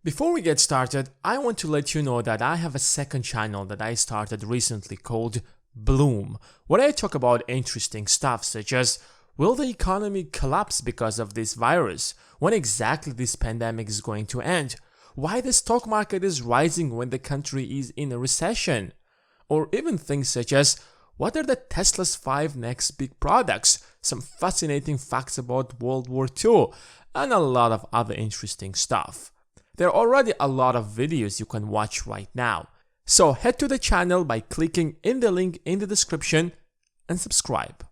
Before we get started, I want to let you know that I have a second channel that I started recently called Bloom, where I talk about interesting stuff such as will the economy collapse because of this virus, when exactly this pandemic is going to end, why the stock market is rising when the country is in a recession, or even things such as what are the Tesla's 5 next big products, some fascinating facts about World War II, and a lot of other interesting stuff. There are already a lot of videos you can watch right now, so head to the channel by clicking in the link in the description and subscribe.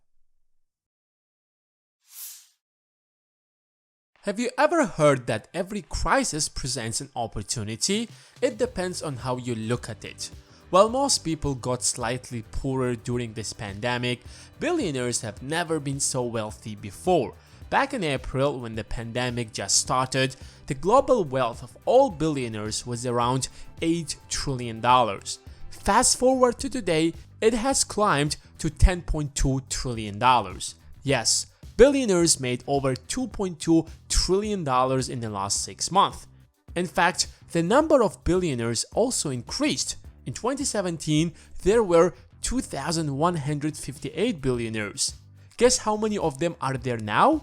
Have you ever heard that every crisis presents an opportunity? It depends on how you look at it. While most people got slightly poorer during this pandemic, billionaires have never been so wealthy before. Back in April, when the pandemic just started, the global wealth of all billionaires was around $8 trillion. Fast forward to today, it has climbed to $10.2 trillion. Yes, billionaires made over $2.2 trillion in the last 6 months. In fact, the number of billionaires also increased. In 2017, there were 2,158 billionaires. Guess how many of them are there now?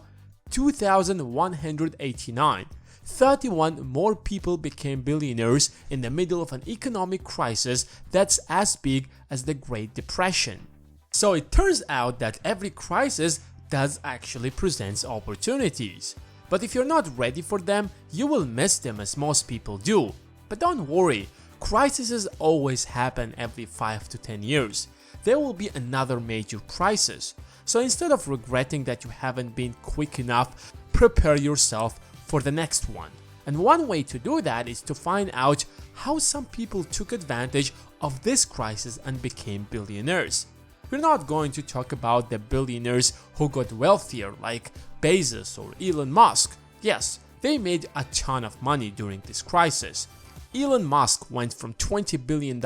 2,189. 31 more people became billionaires in the middle of an economic crisis that's as big as the Great Depression. So it turns out that every crisis does actually present opportunities. But if you're not ready for them, you will miss them as most people do. But don't worry, crises always happen every 5 to 10 years. There will be another major crisis. So instead of regretting that you haven't been quick enough, prepare yourself for the next one. And one way to do that is to find out how some people took advantage of this crisis and became billionaires. We're not going to talk about the billionaires who got wealthier like Bezos or Elon Musk. Yes, they made a ton of money during this crisis. Elon Musk went from $20 billion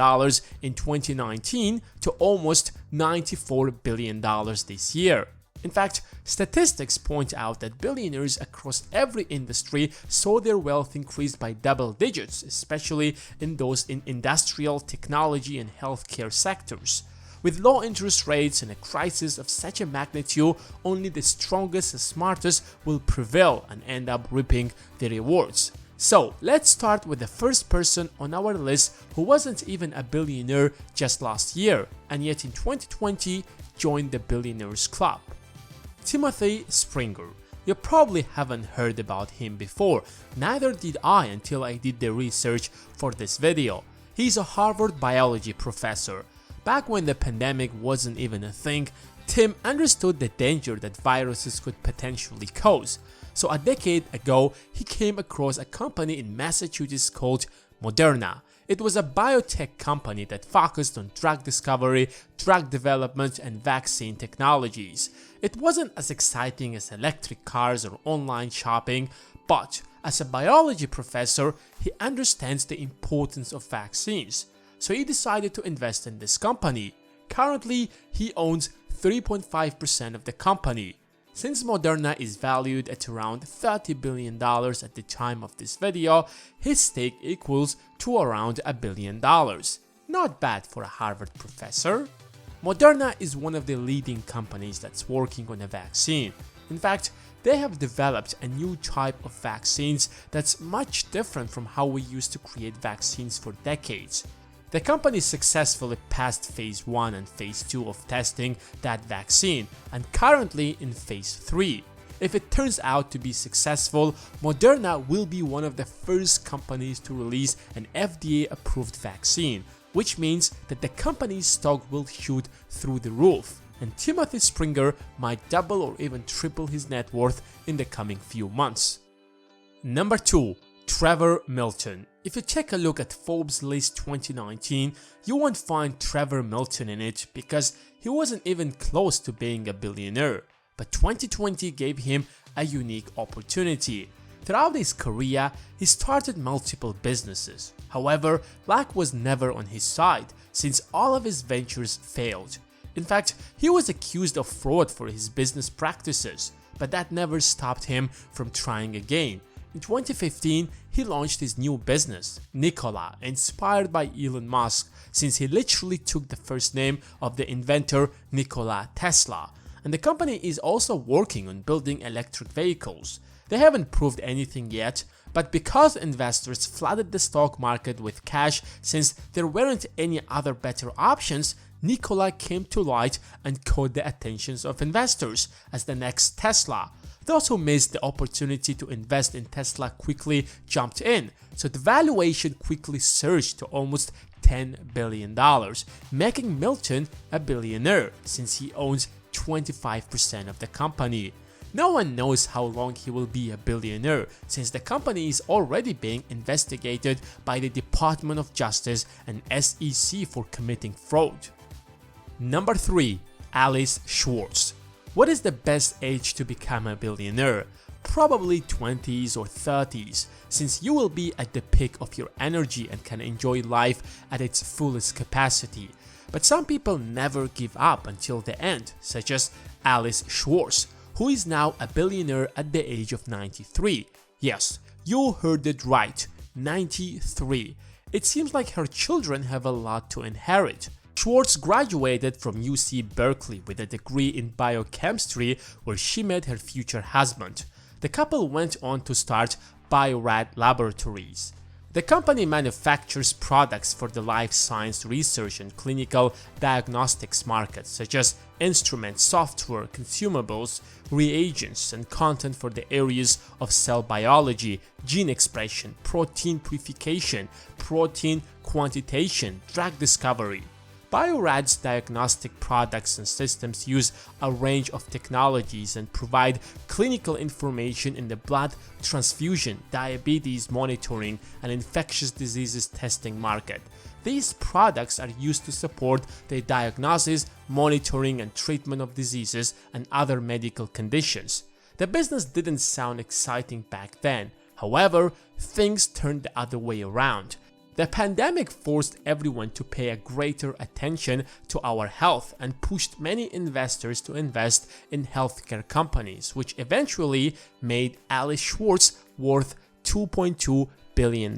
in 2019 to almost $94 billion this year. In fact, statistics point out that billionaires across every industry saw their wealth increase by double digits, especially in those in industrial, technology, and healthcare sectors. With low interest rates and a crisis of such a magnitude, only the strongest and smartest will prevail and end up reaping the rewards. So let's start with the first person on our list who wasn't even a billionaire just last year, and yet in 2020 joined the Billionaires Club. Timothy Springer. You probably haven't heard about him before, neither did I until I did the research for this video. He's a Harvard biology professor. Back when the pandemic wasn't even a thing, Tim understood the danger that viruses could potentially cause. So a decade ago, he came across a company in Massachusetts called Moderna. It was a biotech company that focused on drug discovery, drug development, and vaccine technologies. It wasn't as exciting as electric cars or online shopping, but as a biology professor, he understands the importance of vaccines. So he decided to invest in this company. Currently, he owns 3.5% of the company. Since Moderna is valued at around $30 billion at the time of this video, his stake equals to around $1 billion. Not bad for a Harvard professor. Moderna is one of the leading companies that's working on a vaccine. In fact, they have developed a new type of vaccines that's much different from how we used to create vaccines for decades. The company successfully passed phase 1 and phase 2 of testing that vaccine and currently in phase 3. If it turns out to be successful, Moderna will be one of the first companies to release an FDA-approved vaccine, which means that the company's stock will shoot through the roof, and Timothy Springer might double or even triple his net worth in the coming few months. Number 2. Trevor Milton. If you take a look at Forbes list 2019, you won't find Trevor Milton in it because he wasn't even close to being a billionaire. But 2020 gave him a unique opportunity. Throughout his career, he started multiple businesses. However, luck was never on his side since all of his ventures failed. In fact, he was accused of fraud for his business practices, but that never stopped him from trying again. In 2015, he launched his new business, Nikola, inspired by Elon Musk, since he literally took the first name of the inventor Nikola Tesla. And the company is also working on building electric vehicles. They haven't proved anything yet, but because investors flooded the stock market with cash since there weren't any other better options, Nikola came to light and caught the attentions of investors as the next Tesla. Those who missed the opportunity to invest in Tesla quickly jumped in, so the valuation quickly surged to almost $10 billion, making Milton a billionaire since he owns 25% of the company. No one knows how long he will be a billionaire since the company is already being investigated by the Department of Justice and SEC for committing fraud. Number 3. Alice Schwartz. What is the best age to become a billionaire? Probably 20s or 30s, since you will be at the peak of your energy and can enjoy life at its fullest capacity. But some people never give up until the end, such as Alice Schwartz, who is now a billionaire at the age of 93. Yes, you heard it right, 93. It seems like her children have a lot to inherit. Schwartz graduated from UC Berkeley with a degree in biochemistry where she met her future husband. The couple went on to start Biorad Laboratories. The company manufactures products for the life science research and clinical diagnostics markets, such as instruments, software, consumables, reagents, and content for the areas of cell biology, gene expression, protein purification, protein quantitation, drug discovery. Biorad's diagnostic products and systems use a range of technologies and provide clinical information in the blood transfusion, diabetes monitoring, and infectious diseases testing market. These products are used to support the diagnosis, monitoring, and treatment of diseases and other medical conditions. The business didn't sound exciting back then. However, things turned the other way around. The pandemic forced everyone to pay a greater attention to our health and pushed many investors to invest in healthcare companies, which eventually made Alice Schwartz worth $2.2 billion.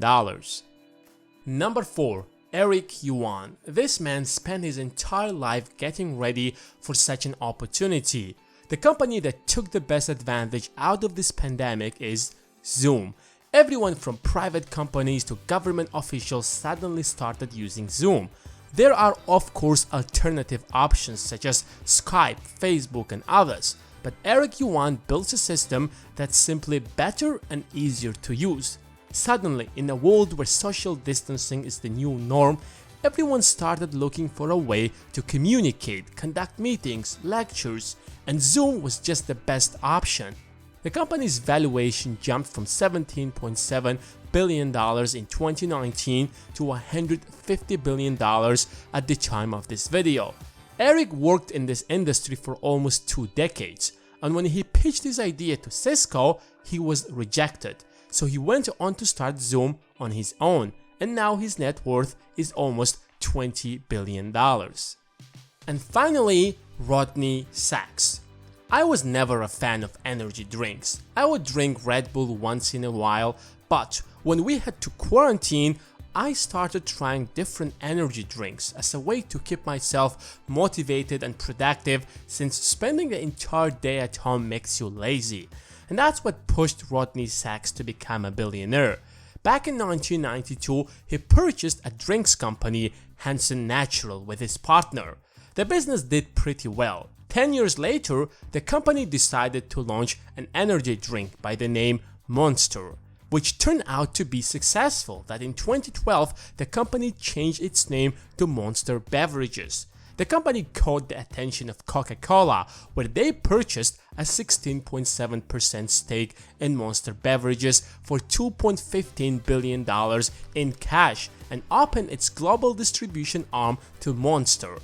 Number 4. Eric Yuan. This man spent his entire life getting ready for such an opportunity. The company that took the best advantage out of this pandemic is Zoom. Everyone from private companies to government officials suddenly started using Zoom. There are of course alternative options such as Skype, Facebook, and others, but Eric Yuan built a system that's simply better and easier to use. Suddenly, in a world where social distancing is the new norm, everyone started looking for a way to communicate, conduct meetings, lectures, and Zoom was just the best option. The company's valuation jumped from $17.7 billion in 2019 to $150 billion at the time of this video. Eric worked in this industry for almost 2 decades, and when he pitched his idea to Cisco, he was rejected. So he went on to start Zoom on his own, and now his net worth is almost $20 billion. And finally, Rodney Sacks. I was never a fan of energy drinks. I would drink Red Bull once in a while, but when we had to quarantine, I started trying different energy drinks as a way to keep myself motivated and productive, since spending the entire day at home makes you lazy. And that's what pushed Rodney Sacks to become a billionaire. Back in 1992, he purchased a drinks company, Hansen Natural, with his partner. The business did pretty well. 10 years later, the company decided to launch an energy drink by the name Monster, which turned out to be successful. That in 2012, the company changed its name to Monster Beverages. The company caught the attention of Coca-Cola, where they purchased a 16.7% stake in Monster Beverages for $2.15 billion in cash and opened its global distribution arm to Monster.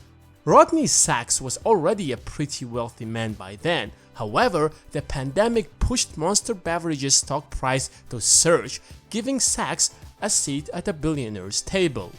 Rodney Sacks was already a pretty wealthy man by then. However, the pandemic pushed Monster Beverages' stock price to surge, giving Sacks a seat at a billionaire's table.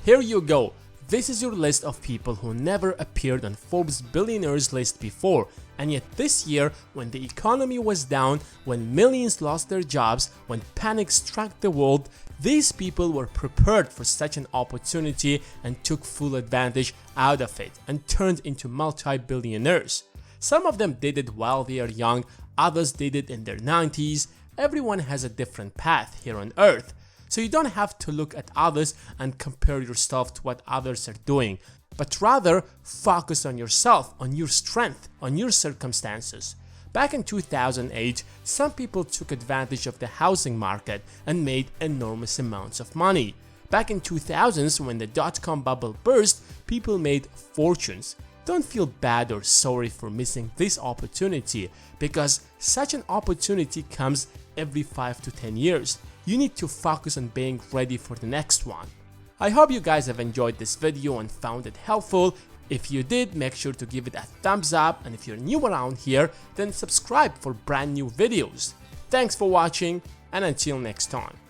Here you go. This is your list of people who never appeared on Forbes Billionaires list before, and yet this year, when the economy was down, when millions lost their jobs, when panic struck the world, these people were prepared for such an opportunity and took full advantage out of it and turned into multi-billionaires. Some of them did it while they are young, others did it in their 90s. Everyone has a different path here on earth. So you don't have to look at others and compare yourself to what others are doing, but rather focus on yourself, on your strength, on your circumstances. Back in 2008, some people took advantage of the housing market and made enormous amounts of money. Back in 2000s, when the dot-com bubble burst, people made fortunes. Don't feel bad or sorry for missing this opportunity, because such an opportunity comes every 5 to 10 years. You need to focus on being ready for the next one. I hope you guys have enjoyed this video and found it helpful. If you did, make sure to give it a thumbs up, and if you're new around here, then subscribe for brand new videos. Thanks for watching, and until next time.